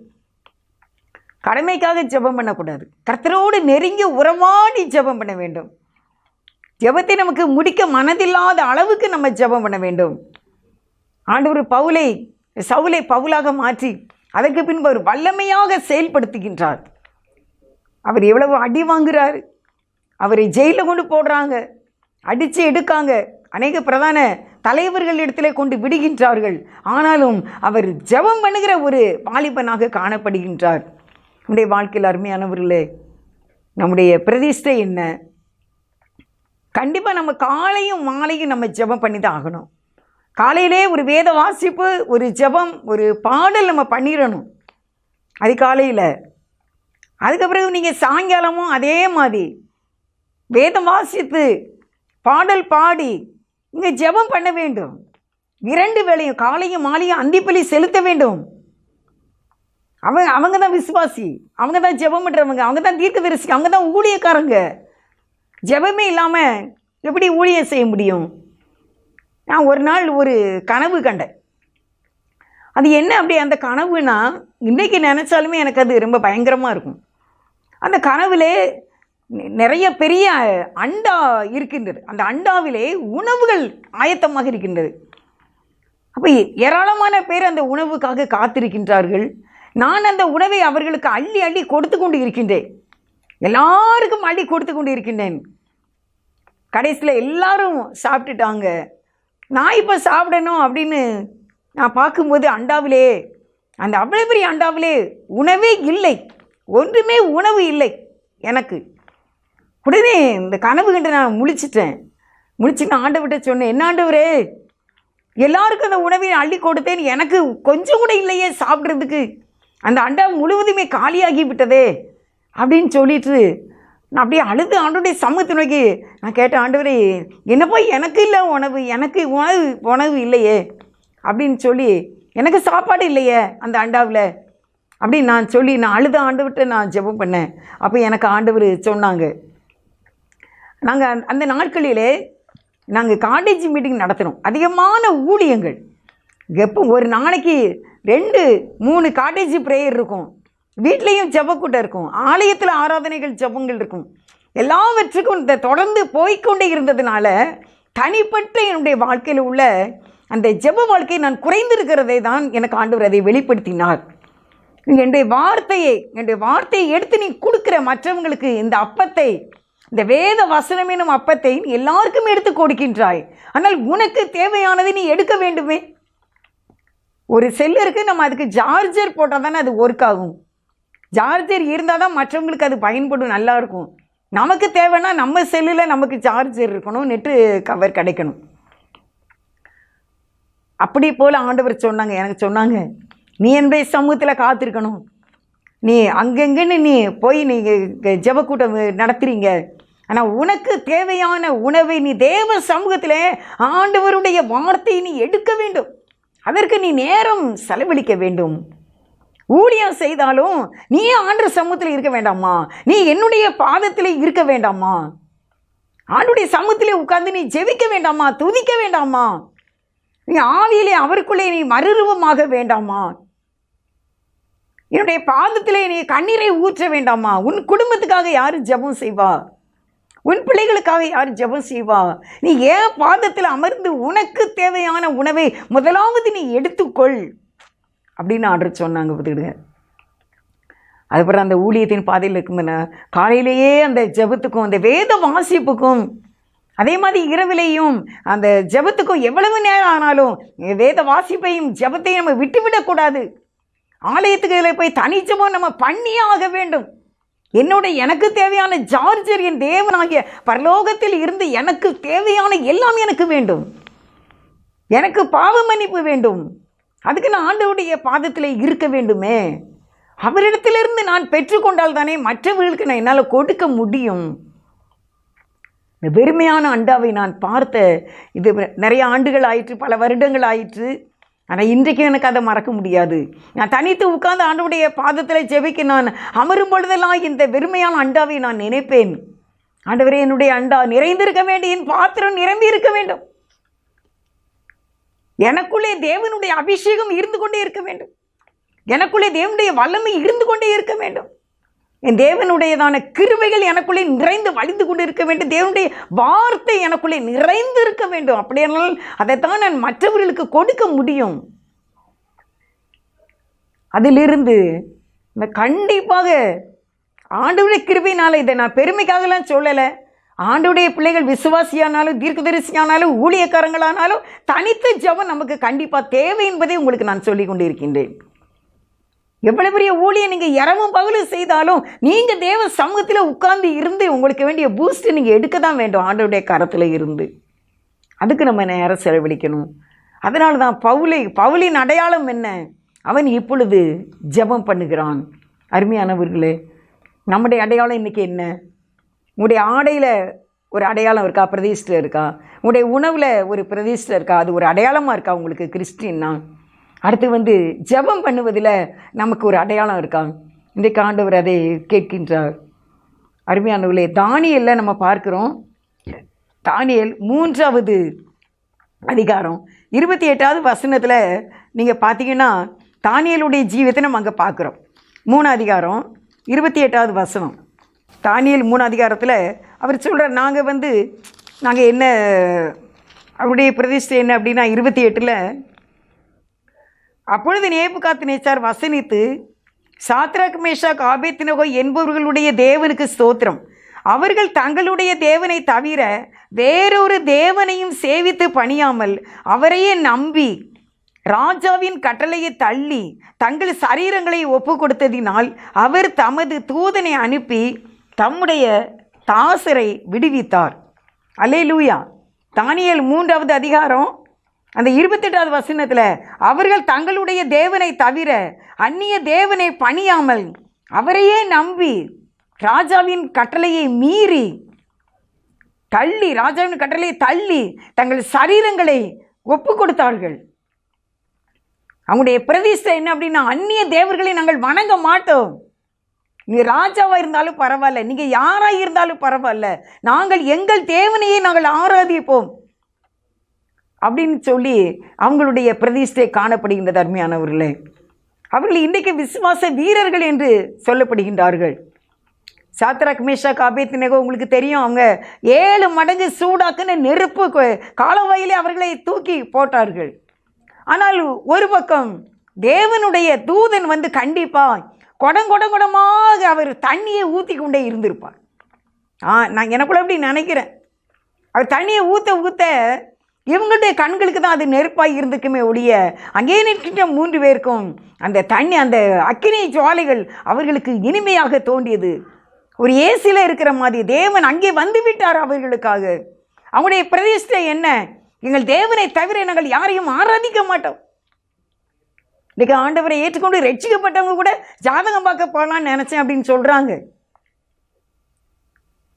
கடமைக்காக ஜெபம் பண்ணக்கூடாது. கர்த்தரோடு நெருங்கி உறவாடி ஜெபம் பண்ண வேண்டும். ஜெபத்தை நமக்கு முடிக்க மனதில்லாத அளவுக்கு நம்ம ஜெபம் பண்ண வேண்டும். ஆண்டவர் சவுலை பவுலாக மாற்றி அதற்கு பின்பு அவர் வல்லமையாக செயல்படுத்துகின்றார். அவர் எவ்வளவு அடி வாங்குறார். அவரை ஜெயிலில் கொண்டு போடுறாங்க, அடித்து எடுக்காங்க, அநேக பிரதான தலைவர்கள் இடத்துல கொண்டு விடுகின்றார்கள். ஆனாலும் அவர் ஜெபம் பண்ணுகிற ஒரு வாலிபனாக காணப்படுகின்றார். நம்முடைய வாழ்க்கையில் அருமையானவர்களே, நம்முடைய பிரதிஷ்டை என்ன? கண்டிப்பாக நம்ம காலையும் மாலையும் நம்ம ஜெபம் பண்ணி தான் ஆகணும். காலையிலே ஒரு வேத வாசிப்பு, ஒரு ஜெபம், ஒரு பாடல் நம்ம பண்ணிடணும் அதிகாலையில். அதுக்கு பிறகு நீங்கள் சாயங்காலமும் அதே மாதிரி வேதம் வாசித்து பாடல் பாடி இங்கே ஜெபம் பண்ண வேண்டும். 2 வேளையும் காலையும் மாலையும் அந்திப்பலி செலுத்த வேண்டும். அவங்க தான் விசுவாசி, அவங்க தான் ஜெபம் பண்ணுறவங்க, அவங்க தான் தீர்க்கதரிசி, அவங்க தான் ஊழியக்காரங்க. ஜெபமே இல்லாமல் எப்படி ஊழியம் செய்ய முடியும்? நான் ஒரு நாள் ஒரு கனவு கண்டேன். அது என்ன அப்படி அந்த கனவுனா, இன்றைக்கி நினச்சாலுமே எனக்கு அது ரொம்ப பயங்கரமாக இருக்கும். அந்த கனவிலே நிறைய பெரிய அண்டா இருக்கின்றது. அந்த அண்டாவிலே உணவுகள் ஆயத்தமாக இருக்கின்றது. அப்போ ஏராளமான பேர் அந்த உணவுக்காக காத்திருக்கின்றார்கள். நான் அந்த உணவை அவர்களுக்கு அள்ளி அள்ளி கொடுத்து கொண்டு இருக்கின்றேன். எல்லாருக்கும் அள்ளி கொடுத்து கொண்டு இருக்கின்றேன். கடைசியில் எல்லாரும் சாப்பிட்டுட்டாங்க. நான் இப்போ சாப்பிடணும் அப்படின்னு நான் பார்க்கும்போது அண்டாவிலே, அந்த அவ்வளோ பெரிய அண்டாவிலே உணவே இல்லை, ஒன்றுமே உணவு இல்லை எனக்கு. உடனே இந்த கனவு கண்டு நான் முழிச்சிட்டேன். முடிச்சு நான் ஆண்டவர்கிட்ட சொன்னேன், என்ன ஆண்டவரே, எல்லாருக்கும் அந்த உணவை அள்ளி கொடுத்தேன், எனக்கு கொஞ்சம் கூட இல்லையே சாப்பிட்றதுக்கு, அந்த அண்டா முழுவதுமே காலியாகி விட்டதே அப்படின்னு சொல்லிட்டு நான் அப்படியே அழுது ஆண்டவருடைய சமூகத்தை நோக்கி நான் கேட்டேன், ஆண்டவரே என்னப்பா எனக்கு இல்லை உணவு, எனக்கு உணவு இல்லையே அப்படின்னு சொல்லி, எனக்கு சாப்பாடு இல்லையே அந்த அண்டாவில் அப்படின்னு நான் சொல்லி நான் அழுத ஆண்டவர்கிட்ட நான் ஜெபம் பண்ணேன். அப்போ எனக்கு ஆண்டவர் சொன்னாங்க, நாங்கள் அந்த நாட்களிலே நாங்கள் காட்டேஜ் மீட்டிங் நடத்துகிறோம். அதிகமான ஊழியங்கள், எப்போ ஒரு நாளைக்கு 2-3 காட்டேஜ் ப்ரேயர் இருக்கும், வீட்லேயும் ஜெபக்கூட்டம் இருக்கும், ஆலயத்தில் ஆராதனைகள் ஜெபங்கள் இருக்கும், எல்லாவற்றுக்கும் தொடர்ந்து போய்கொண்டே இருந்ததுனால தனிப்பட்ட என்னுடைய வாழ்க்கையில் உள்ள அந்த ஜெப வாழ்க்கையை நான் குறைந்திருக்கிறதை தான் எனக்கு ஆண்டவர் அதை வெளிப்படுத்தினார். என்னுடைய வார்த்தையை எடுத்து நீ கொடுக்குற மற்றவங்களுக்கு இந்த அப்பத்தை, இந்த வேத வசனம் எனும் அப்பத்தை எல்லாருக்கும் எடுத்து கொடுக்கின்றாய், ஆனால் உனக்கு தேவையானதை நீ எடுக்க வேண்டுமே. ஒரு செல்லுக்கு நம்ம அதுக்கு சார்ஜர் போட்டால் தானே அது ஒர்க் ஆகும். சார்ஜர் இருந்தால் தான் மற்றவங்களுக்கு அது பயன்படும், நல்லாயிருக்கும். நமக்கு தேவைன்னா நம்ம செல்லில் நமக்கு சார்ஜர் இருக்கணும், நெட்டு கவர் கிடைக்கணும். அப்படி போல் ஆண்டவர் சொன்னாங்க, எனக்கு சொன்னாங்க, நீ என்னுடைய சமூகத்தில் காத்திருக்கணும், நீ அங்கங்கன்னு நீ போய் நீங்கள் ஜெபக்கூட்டம் நடத்துகிறீங்க, ஆனால் உனக்கு தேவையான உணவை நீ தேவ சமூகத்தில் ஆண்டவருடைய வார்த்தையை நீ எடுக்க வேண்டும், அதற்கு நீ நேரம் செலவழிக்க வேண்டும். ஊழியம் செய்தாலும் நீ ஆண்டவர் சமூகத்தில் இருக்க வேண்டாமா, நீ என்னுடைய பாதத்தில் இருக்க வேண்டாமா, ஆண்டுடைய சமூகத்திலே உட்கார்ந்து நீ ஜெபிக்க வேண்டாமா, துதிக்க வேண்டாமா, நீ ஆவியிலே அவருக்குள்ளே நீ மறுரூபமாக வேண்டாமா, என்னுடைய பாதத்திலே நீ கண்ணீரை ஊற்ற வேண்டாமா. உன் குடும்பத்துக்காக யார் ஜெபம் செய்வா, உன் பிள்ளைகளுக்காக யார் ஜெபம் செய்வா, நீ ஏன் பாதத்தில் அமர்ந்து உனக்கு தேவையான உணவை முதலாவது நீ எடுத்துக்கொள் அப்படின்னு ஆர்டர் சொன்னாங்க. பார்த்துக்கிடுங்க. அதுக்கப்புறம் அந்த ஊழியத்தின் பாதையில் இருக்குதுன்னா காலையிலேயே அந்த ஜெபத்துக்கும் அந்த வேத வாசிப்புக்கும், அதே மாதிரி இரவிலையும் அந்த ஜெபத்துக்கும் எவ்வளவு நேரம் ஆனாலும் வேத வாசிப்பையும் ஜெபத்தையும் நம்ம விட்டுவிடக்கூடாது. ஆலயத்துக்கு போய் தனிச்சமாக நம்ம பண்ணியே ஆக வேண்டும். எனக்கு தேவையான சார்ஜர் என் தேவனாகிய பரலோகத்தில் இருந்து எனக்கு தேவையான எல்லாம் எனக்கு வேண்டும். எனக்கு பாவ மன்னிப்பு வேண்டும், அதுக்கு நான் ஆண்டவருடைய பாதத்தில் இருக்க வேண்டுமே. அவரிடத்திலிருந்து நான் பெற்றுக்கொண்டால் தானே மற்றவர்களுக்கு நான் என்னால் கொடுக்க முடியும். இந்த வெறுமையான அண்டாவை நான் பார்த்த இது நிறைய ஆண்டுகள் ஆயிற்று, பல வருடங்கள் ஆயிற்று. ஆனால் இன்றைக்கும் எனக்கு அதை மறக்க முடியாது. நான் தனித்து உட்கார்ந்து ஆண்டவருடைய பாதத்தில் ஜெபிக்க நான் அமரும் பொழுதெல்லாம் இந்த வெறுமையான அண்டாவை நான் நினைப்பேன். ஆண்டவரே, என்னுடைய அண்டா நிறைந்திருக்க வேண்டும், என் பாத்திரம் நிரம்பி இருக்க வேண்டும், எனக்குள்ளே தேவனுடைய அபிஷேகம் இருந்து கொண்டே இருக்க வேண்டும், எனக்குள்ளே தேவனுடைய வல்லமை இருந்து கொண்டே இருக்க வேண்டும், என் தேவனுடையதான கிருபைகள் எனக்குள்ளே நிறைந்து வழிந்து கொண்டு இருக்க வேண்டும், தேவனுடைய வார்த்தை எனக்குள்ளே நிறைந்து இருக்க வேண்டும். அப்படியானால் அதைத்தான் நான் மற்றவர்களுக்கு கொடுக்க முடியும். அதிலிருந்து கண்டிப்பாக ஆண்டவருடைய கிருபையினால, இதை நான் பெருமைக்காகலாம் சொல்லலை, ஆண்டவருடைய பிள்ளைகள் விசுவாசியானாலும் தீர்க்கதரிசியானாலும் ஊழியக்காரங்களானாலும் தனித்த ஜெபம் நமக்கு கண்டிப்பாக தேவை என்பதை உங்களுக்கு நான் சொல்லி கொண்டு இருக்கின்றேன். எவ்வளவு பெரிய ஊழியம் நீங்கள் இரவும் பகலும் செய்தாலும் நீங்கள் தேவ சமூகத்தில் உட்கார்ந்து இருந்து உங்களுக்கு வேண்டிய பூஸ்ட் நீங்கள் எடுக்க தான் வேண்டும் ஆண்டவருடைய கரத்தில் இருந்து. அதுக்கு நம்ம நேரம் செலவழிக்கணும். அதனால தான் பவுலின் அடையாளம் என்ன, அவன் இப்பொழுது ஜெபம் பண்ணுகிறான். அருமையானவர்களே, நம்முடைய அடையாளம் இன்றைக்கி என்ன? உங்களுடைய ஆடையில் ஒரு அடையாளம் இருக்கா, பிரதிஷ்டை இருக்கா? உங்களுடைய உணவில் ஒரு பிரதிஷ்டை இருக்கா? அது ஒரு அடையாளமாக இருக்கா உங்களுக்கு கிறிஸ்டின்னா? அடுத்து ஜெபம் பண்ணுவதில் நமக்கு ஒரு அடையாளம் இருக்கா? இன்றைக்கு ஆண்டவர் அதை கேட்கின்றார். அருமையானவர்களே, தானியேலில் நம்ம பார்க்குறோம். தானியேல் 3வது அதிகாரம் 28வது வசனத்தில் நீங்கள் பார்த்தீங்கன்னா தானியேலுடைய ஜீவியத்தை நம்ம அங்கே பார்க்குறோம். 3 அதிகாரம் 28வது வசனம். தானியேல் 3 அதிகாரத்தில் அவர் சொல்கிறார், நாங்கள் என்ன அவருடைய பிரதிஷ்டை என்ன அப்படின்னா 28ல், அப்பொழுது நேபுகாத்நேச்சார் வசனித்து, சாத்ராக் மேஷாக் ஆபேத்நேகோ என்பவர்களுடைய தேவனுக்கு ஸ்தோத்திரம், அவர்கள் தங்களுடைய தேவனை தவிர வேறொரு தேவனையும் சேவித்து பணியாமல் அவரையே நம்பி ராஜாவின் கட்டளையை தள்ளி தங்கள் சரீரங்களை ஒப்பு கொடுத்ததினால் அவர் தமது தூதனை அனுப்பி தம்முடைய தாசரை விடுவித்தார். அல்லேலூயா. தானியேல் 3வது அதிகாரம் அந்த 28வது வசனத்தில், அவர்கள் தங்களுடைய தேவனை தவிர அந்நிய தேவனை பணியாமல் அவரையே நம்பி ராஜாவின் கட்டளையை மீறி தள்ளி, ராஜாவின் கட்டளையை தள்ளி தங்கள் சரீரங்களை ஒப்பு கொடுத்தார்கள். அவங்களுடைய பிரதிஷ்டை என்ன அப்படின்னா, அந்நிய தேவர்களை நாங்கள் வணங்க மாட்டோம். நீ ராஜாவாக இருந்தாலும் பரவாயில்ல, நீங்கள் யாராக இருந்தாலும் பரவாயில்ல, நாங்கள் எங்கள் தேவனையே நாங்கள் ஆராதிப்போம் அப்படின்னு சொல்லி அவங்களுடைய பிரதிஷ்டை காணப்படுகின்றது. அருமையானவர்களே, அவர்கள் இன்றைக்கு விசுவாச வீரர்கள் என்று சொல்லப்படுகின்றார்கள். சாத்ராக் மேஷாக் ஆபேத்நேகோ உங்களுக்கு தெரியும், அவங்க 7 மடங்கு சூடாக்குன்னு நெருப்பு காலவாயிலே அவர்களை தூக்கி போட்டார்கள். ஆனால் ஒரு பக்கம் தேவனுடைய தூதன் வந்து கண்டிப்பாக குடமாக அவர் தண்ணியை ஊற்றி கொண்டே இருந்திருப்பார். நான் எனக்குள்ள எப்படி நினைக்கிறேன், அவர் தண்ணியை ஊற்ற இவங்களுடைய கண்களுக்கு தான் அது நெருப்பாக இருந்துக்குமே ஒழிய, அங்கே நிற்கின்ற 3 பேருக்கும் அந்த தண்ணி, அந்த அக்கினி ஜுவாலைகள் அவர்களுக்கு இனிமையாக தோன்றியது. ஒரு ஏசியில் இருக்கிற மாதிரி தேவன் அங்கே வந்து விட்டார் அவர்களுக்காக. அவங்களுடைய பிரதிஷ்டை என்ன, எங்கள் தேவனை தவிர நாங்கள் யாரையும் ஆராதிக்க மாட்டோம். இன்றைக்கு ஆண்டவரை ஏற்றுக்கொண்டு ரட்சிக்கப்பட்டவங்க கூட ஜாதகம் பார்க்க போகலான்னு நினச்சேன் அப்படின்னு சொல்கிறாங்க.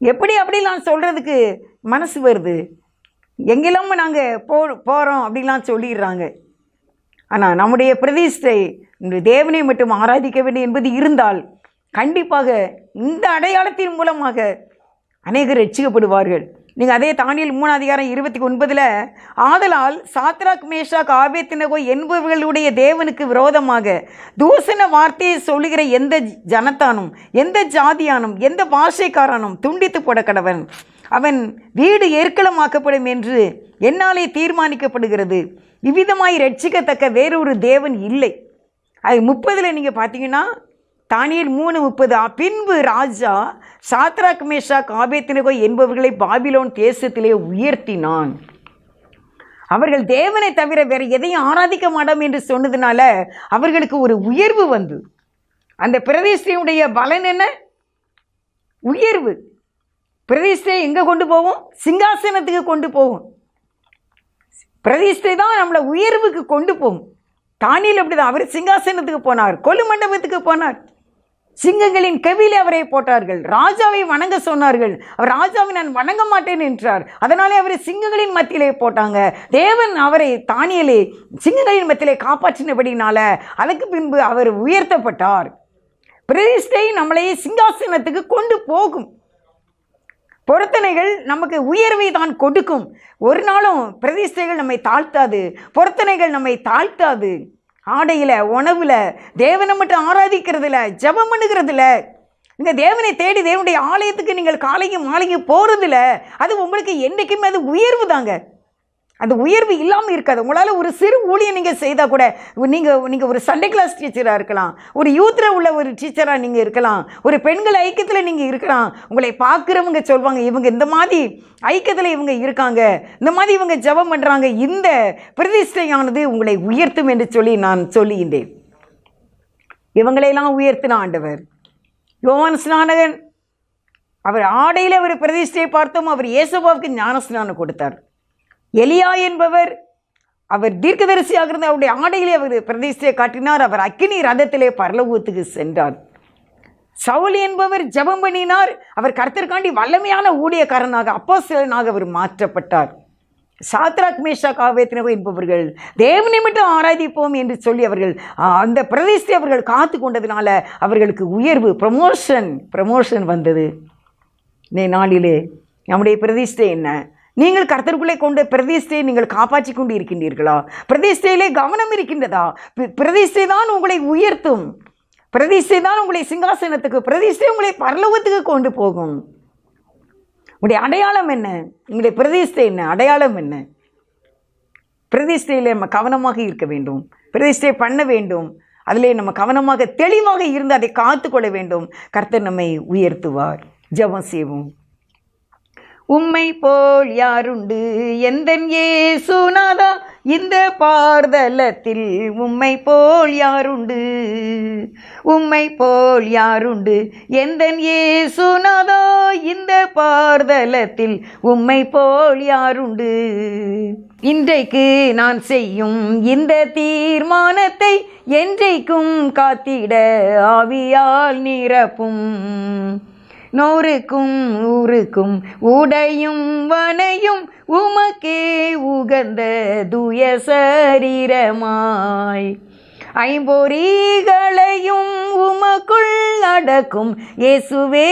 எப்படி அப்படிலாம் சொல்கிறதுக்கு மனசு வருது? எங்கெல்லாம் நாங்கள் போகிறோம் அப்படிலாம் சொல்லிடுறாங்க. ஆனால் நம்முடைய பிரதிஷ்டை இந்த தேவனை மட்டும் ஆராதிக்க வேண்டும் என்பது இருந்தால் கண்டிப்பாக இந்த அடையாளத்தின் மூலமாக அநேகர் ரட்சிக்கப்படுவார்கள். நீங்கள் அதே தானியேல் 3 அதிகாரம் 29, ஆதலால் சாத்ராக் மேஷாக் ஆபேத்நேகோ என்பவர்களுடைய தேவனுக்கு விரோதமாக தூசண வார்த்தையை சொல்லுகிற எந்த ஜனத்தானும் எந்த ஜாதியானும் எந்த பாஷைக்காரனும் துண்டித்து போட கடவன், அவன் வீடு எருக்களமாக்கப்படும் என்று என்னாலே தீர்மானிக்கப்படுகிறது. இவ்விதமாய் ரட்சிக்கத்தக்க வேறொரு தேவன் இல்லை. அது 30 நீங்கள் பார்த்தீங்கன்னா, தானியேல் 3:30, பின்பு ராஜா சாத்ராக் மேஷாக் ஆபேத்நேகோ என்பவர்களை பாபிலோன் தேசத்திலே உயர்த்தினான். அவர்கள் தேவனை தவிர வேறு எதையும் ஆராதிக்க மாட்டோம் என்று சொன்னதுனால அவர்களுக்கு ஒரு உயர்வு வந்து, அந்த பிரதிஷ்டையுடைய பலன் என்ன? உயர்வு. பிரதிஷ்டை எங்கே கொண்டு போவோம்? சிங்காசனத்துக்கு கொண்டு போவோம். பிரதிஷ்டை தான் நம்மளை உயர்வுக்கு கொண்டு போகும். தானியேல் அப்படிதான், அவர் சிங்காசனத்துக்கு போனார், கொலு மண்டபத்துக்கு போனார், சிங்கங்களின் கெவிலே அவரை போட்டார்கள், ராஜாவை வணங்க சொன்னார்கள், அவர் ராஜாவை நான் வணங்க மாட்டேன் என்றார். அதனாலே அவரை சிங்கங்களின் மத்தியிலே போட்டாங்க. தேவன் அவரை தானியேலை சிங்கங்களின் மத்தியிலே காப்பாற்றினபடினால அதற்கு பின்பு அவர் உயர்த்தப்பட்டார். பிரதிஷ்டை நம்மளை சிங்காசனத்துக்கு கொண்டு போகும். பொருத்தனைகள் நமக்கு உயர்வை தான் கொடுக்கும். ஒரு நாளும் பிரதிஷ்டைகள் நம்மை தாழ்த்தாது, பொருத்தனைகள் நம்மை தாழ்த்தாது. ஆடையில், உணவில், தேவனை மட்டும் ஆராதிக்கிறதுல, ஜெபம் பண்ணுகிறதுல, இந்த தேவனை தேடி தேவனுடைய ஆலயத்துக்கு நீங்கள் காலையும் மாலையும் போகிறதில்ல, அது உங்களுக்கு என்றைக்குமே அது உயர்வு தாங்க. அந்த உயர்வு இல்லாமல் இருக்காது. உங்களால் ஒரு சிறு ஊழியம் நீங்கள் செய்தால் கூட, நீங்கள் ஒரு சண்டே கிளாஸ் டீச்சராக இருக்கலாம், ஒரு யூத்தில் உள்ள ஒரு டீச்சராக நீங்கள் இருக்கலாம், ஒரு பெண்கள் ஐக்கியத்தில் நீங்கள் இருக்கலாம். உங்களை பார்க்குறவங்க சொல்லுவாங்க, இவங்க இந்த மாதிரி ஐக்கியத்தில் இவங்க இருக்காங்க, இந்த மாதிரி இவங்க ஜெபம் பண்ணுறாங்க, இந்த பிரதிஷ்டையானது உங்களை உயர்த்தும் என்று சொல்லி நான் சொல்லுகின்றேன். இவங்களையெல்லாம் உயர்த்தின ஆண்டவர். யோவான் ஸ்நானகன், அவர் ஆடையில் அவர் பிரதிஷ்டையை பார்த்தோம், அவர் இயேசுவாவுக்கு ஞானஸ்நானம் கொடுத்தார். எலியா என்பவர், அவர் தீர்க்கதரிசியாக இருந்த அவருடைய ஆடையிலே அவர் பிரதிஷ்டையை காட்டினார். அவர் அக்கினி ரதத்திலே பரலோகத்துக்கு சென்றார். சவுல் என்பவர் ஜெபம் பண்ணினார். அவர் கர்த்தருக்காண்டி வல்லமையான ஊழியக்காரனாக, அப்போஸ்தலனாக அவர் மாற்றப்பட்டார். சாத்ராக் மேஷாக் ஆபேத்நேகோ என்பவர்கள் தேவனை மட்டும் ஆராதிப்போம் என்று சொல்லி அவர்கள் அந்த பிரதிஷ்டை அவர்கள் காத்து கொண்டதுனால அவர்களுக்கு உயர்வு, ப்ரமோஷன் வந்தது. நாளிலே நம்முடைய பிரதிஷ்டை என்ன? நீங்கள் கர்த்தருக்குள்ளே கொண்ட பிரதிஷ்டையை நீங்கள் காப்பாற்றி கொண்டு இருக்கின்றீர்களா? பிரதிஷ்டையிலே கவனம் இருக்கின்றதா? பிரதிஷ்டை தான் உங்களை உயர்த்தும். பிரதிஷ்டை தான் உங்களை சிங்காசனத்துக்கு, பிரதிஷ்டை உங்களை பரலோகத்துக்கு கொண்டு போகும். உங்களுடைய அடையாளம் என்ன? உங்களுடைய பிரதிஷ்டை என்ன? அடையாளம் என்ன? பிரதிஷ்டையில் நம்ம கவனமாக இருக்க வேண்டும். பிரதிஷ்டை பண்ண வேண்டும். அதிலே நம்ம கவனமாக தெளிவாக இருந்து அதை காத்து கொள்ள வேண்டும். கர்த்தர் நம்மை உயர்த்துவார். ஜெபம் செய்வோம். உம்மை போல் யாருண்டு எந்தன் இயேசுநாதா, இந்த பார்தலத்தில் உம்மை போல் யாருண்டு, உம்மை போல் யாருண்டு எந்தன் இயேசுநாதா, இந்த பார்தலத்தில் உம்மை போல் யாருண்டு. இன்றைக்கு நான் செய்யும் இந்த தீர்மானத்தை என்றைக்கும் காத்திட ஆவியால் நிரப்பும். நூறுக்கும் ஊருக்கும் உடையும் வனையும் உமக்கே உகந்த தூய சரீரமாய், ஐம்பொறிகளையும் உமக்குள் அடக்கும் இயேசுவே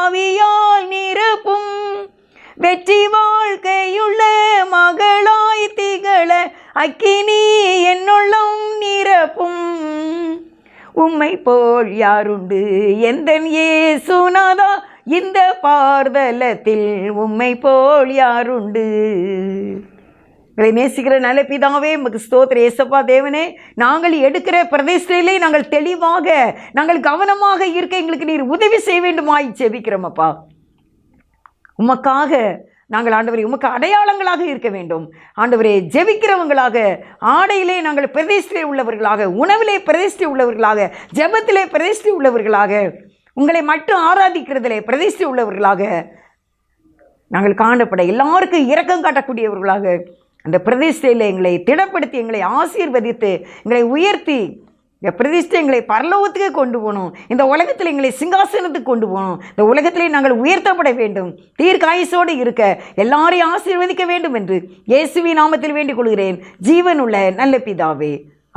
ஆவியால் நிரப்பும். வெற்றி வாழ்க்கையுள்ள மகளாய் திகழ அக்கினி என்னுள்ளம் நிரப்பும். உம்மை போல் யாருண்டு எந்தன் இயேசுநாதா, இந்த பார்தலத்தில் உம்மை போல் யாருண்டு. எங்களை நேசிக்கிற நல்ல பிதாவே, உமக்கு ஸ்தோத்திரம். ஏசப்பா தேவனே, நாங்கள் எடுக்கிற பிரதிஷ்டையிலே நாங்கள் தெளிவாக, நாங்கள் கவனமாக இருக்க எங்களுக்கு நீர் உதவி செய்ய வேண்டுமாய் ஜெபிக்கிறோமப்பா. உமக்காக நாங்கள் ஆண்டவரே உமக்கு அடையாளங்களாக இருக்க வேண்டும். ஆண்டவரே, ஜெபிக்கிறவங்களாக, ஆடையிலே நாங்கள் பிரதிஷ்டை உள்ளவர்களாக, உணவிலே பிரதிஷ்டை உள்ளவர்களாக, ஜெபத்திலே பிரதிஷ்டை உள்ளவர்களாக, உங்களை மட்டும் ஆராதிக்கிறதிலே பிரதிஷ்டை உள்ளவர்களாக நாங்கள் காணப்பட, எல்லாருக்கும் இரக்கம் காட்டக்கூடியவர்களாக அந்த பிரதிஷ்டையில் எங்களை திடப்படுத்தி, எங்களை ஆசீர்வதித்து, எங்களை உயர்த்தி, இந்த பிரதிஷ்டை எங்களை பரலோகத்துக்கு கொண்டு போகணும். இந்த உலகத்தில் எங்களை சிங்காசனத்துக்கு கொண்டு போகணும். இந்த உலகத்திலே நாங்கள் உயர்த்தப்பட வேண்டும். தீர்க்காயுசோடு இருக்க எல்லாரையும் ஆசீர்வதிக்க வேண்டும் என்று இயேசுவின் நாமத்தில் வேண்டிக் கொள்கிறேன். ஜீவனுள்ள நல்ல பிதாவே,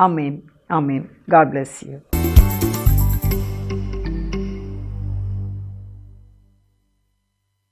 ஆமேன், ஆமேன். God bless you.